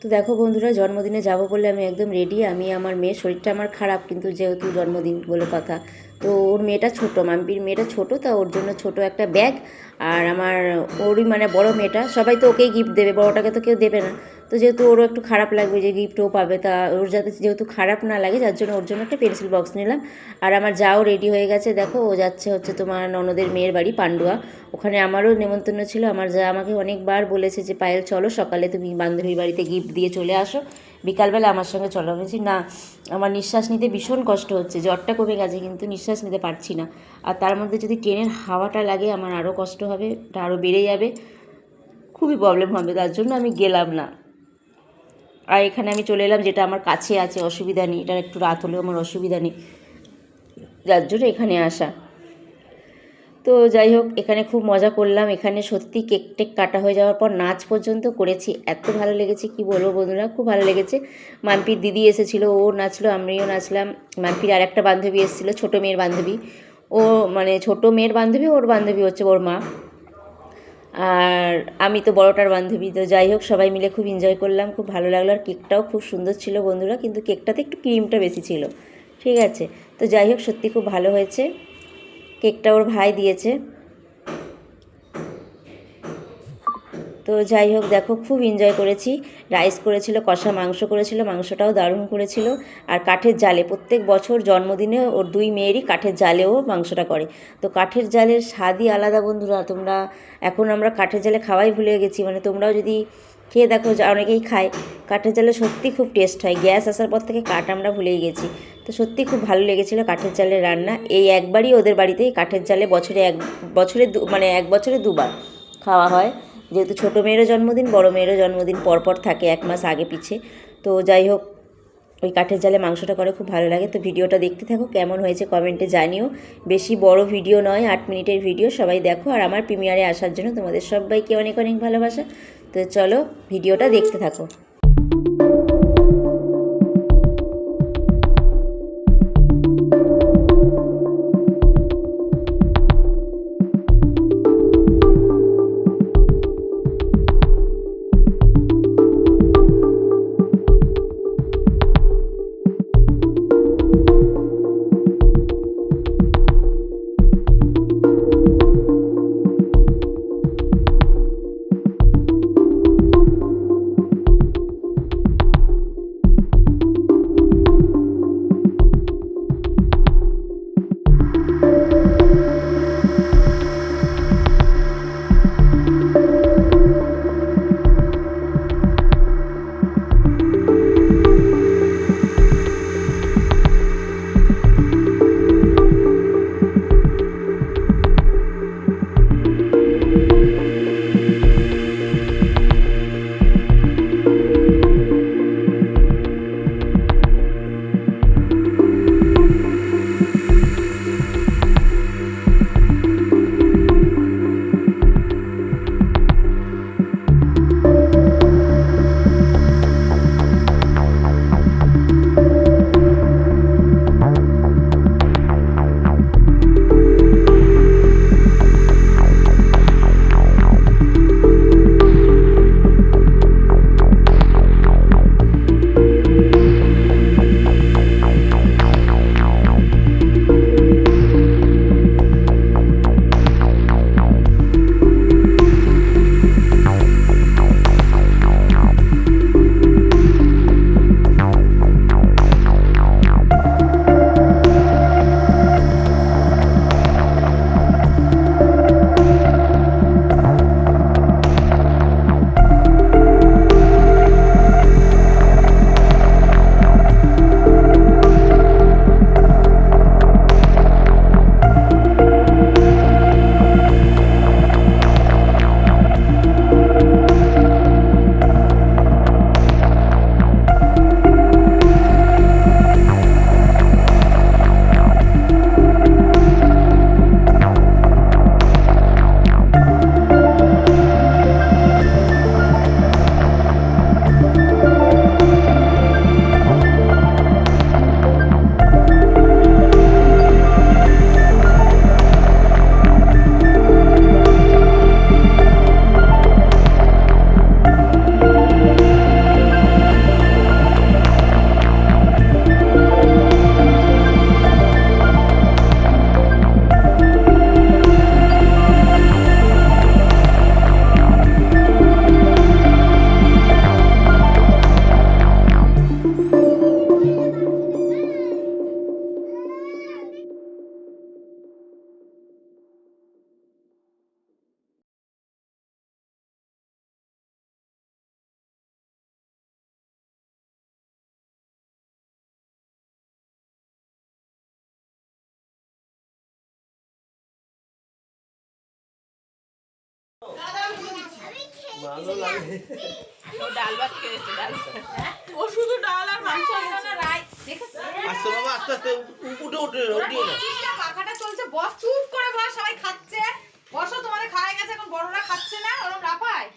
তো দেখো বন্ধুরা, জন্মদিনে যাব বলে আমি একদম রেডি। আমি আমার মেয়ের শরীরটা আমার খারাপ, কিন্তু যেহেতু জন্মদিন বলে কথা, তো ওর মেয়েটা ছোটো, মাম্পির মেয়েটা ছোটো, তা ওর জন্য ছোট একটা ব্যাগ। আর আমার ওরই মানে বড় মেয়েটা, সবাই তো ওকেই গিফট দেবে, বড়টাকে তো কেউ দেবে না। তো যেহেতু ওরও একটু খারাপ লাগবে যে গিফটও পাবে, তা ওর যাতে যেহেতু খারাপ না লাগে, যার জন্য ওর জন্য একটা পেন্সিল বক্স নিলাম। আর আমার যাও রেডি হয়ে গেছে, দেখো ও যাচ্ছে হচ্ছে তোমার ননদের মেয়ের বাড়ি পান্ডুয়া। ওখানে আমারও নেমন্তন্ন ছিল। আমার যা আমাকে অনেকবার বলেছে যে পায়েল চলো, সকালে তুমি বান্ধবীর বাড়িতে গিফট দিয়ে চলে আসো, বিকালবেলা আমার সঙ্গে চলো। আমি বলছি না, আমার নিঃশ্বাস নিতে ভীষণ কষ্ট হচ্ছে, জ্বরটা কমে গেছে কিন্তু নিঃশ্বাস নিতে পারছি না। আর তার মধ্যে যদি ট্রেনের হাওয়াটা লাগে আমার আরও কষ্ট হবে, এটা আরও বেড়ে যাবে, খুবই প্রবলেম হবে, তার জন্য আমি গেলাম না। আর এখানে আমি চলে এলাম, যেটা আমার কাছে আছে, অসুবিধা নেই, এটা একটু রাত হলেও আমার অসুবিধা নেই, যার জন্য এখানে আসা। তো যাই হোক, এখানে খুব মজা করলাম। এখানে সত্যি কেক টেক কাটা হয়ে যাওয়ার পর নাচ পর্যন্ত করেছি, এত ভালো লেগেছে কি বলবো বন্ধুরা, খুব ভালো লেগেছে। মাম্পির দিদি এসেছিলো, ও নাচলো, আমিও নাচলাম। মাম্পির আর একটা বান্ধবী এসেছিলো, ছোটো মেয়ের বান্ধবী। ও মানে ছোটো মেয়ের বান্ধবী, ওর বান্ধবী হচ্ছে ওর মা। আর আমি তো বড়টার বান্ধবী। তো যাই হোক, সবাই মিলে খুব এনজয় করলাম, খুব ভালো লাগলো। আর কেকটাও খুব সুন্দর ছিল বন্ধুরা, কিন্তু কেকটাতে একটু ক্রিমটা বেশি ছিল, ঠিক আছে। তো যাই হোক, সত্যি খুব ভালো হয়েছে। কেকটা ওর ভাই দিয়েছে। তো যাই হোক, দেখো খুব এনজয় করেছি। রাইস করেছিল, কষা মাংস করেছিল, মাংসটাও দারুণ করেছিল। আর কাঠের জালে, প্রত্যেক বছর জন্মদিনে ওর দুই মেয়েরই কাঠের জালেও মাংসটা করে। তো কাঠের জালের স্বাদই আলাদা বন্ধুরা। তোমরা, এখন আমরা কাঠের জালে খাওয়াই ভুলে গেছি, মানে তোমরাও যদি খেয়ে দেখো, অনেকেই খায় কাঠের জালে, সত্যি খুব টেস্ট হয়। গ্যাস আসার পর থেকে কাঠ আমরা ভুলেই গেছি। তো সত্যি খুব ভালো লেগেছিলো কাঠের জালের রান্না। এই একবারই ওদের বাড়িতেই কাঠের জালে মানে এক বছরে দুবার খাওয়া হয়, যেহেতু ছোটো মেয়েরও জন্মদিন, বড় মেয়েরও জন্মদিন পরপর থাকে, 1 মাস আগে পিছে। তো যাই হোক, ওই কাঠের জালে মাংসটা করে খুব ভালো লাগে। তো ভিডিওটা দেখতে থাকো, কেমন হয়েছে কমেন্টে জানিও। বেশি বড় ভিডিও নয়, 8 মিনিটের ভিডিও, সবাই দেখো। আর আমার প্রিমিয়ারে আসার জন্য তোমাদের সবাইকে অনেক অনেক ভালোবাসা। তো চলো ভিডিওটা দেখতে থাকো। ভালো লাগে। ও ডাল ভাত খেয়েছে, ডাল ও শুধু ডাল আর মাংস না রাই দেখেছো আস্তে বাবা আস্তে আস্তে উঠে উঠে উঠিও না। পাখাটা চলছে, বস চুপ করে বস, সবাই খাচ্ছে, বসো, তোমাদের খাওয়া গেছে, এখন বড়রা খাচ্ছে না, ওরকম রাফায়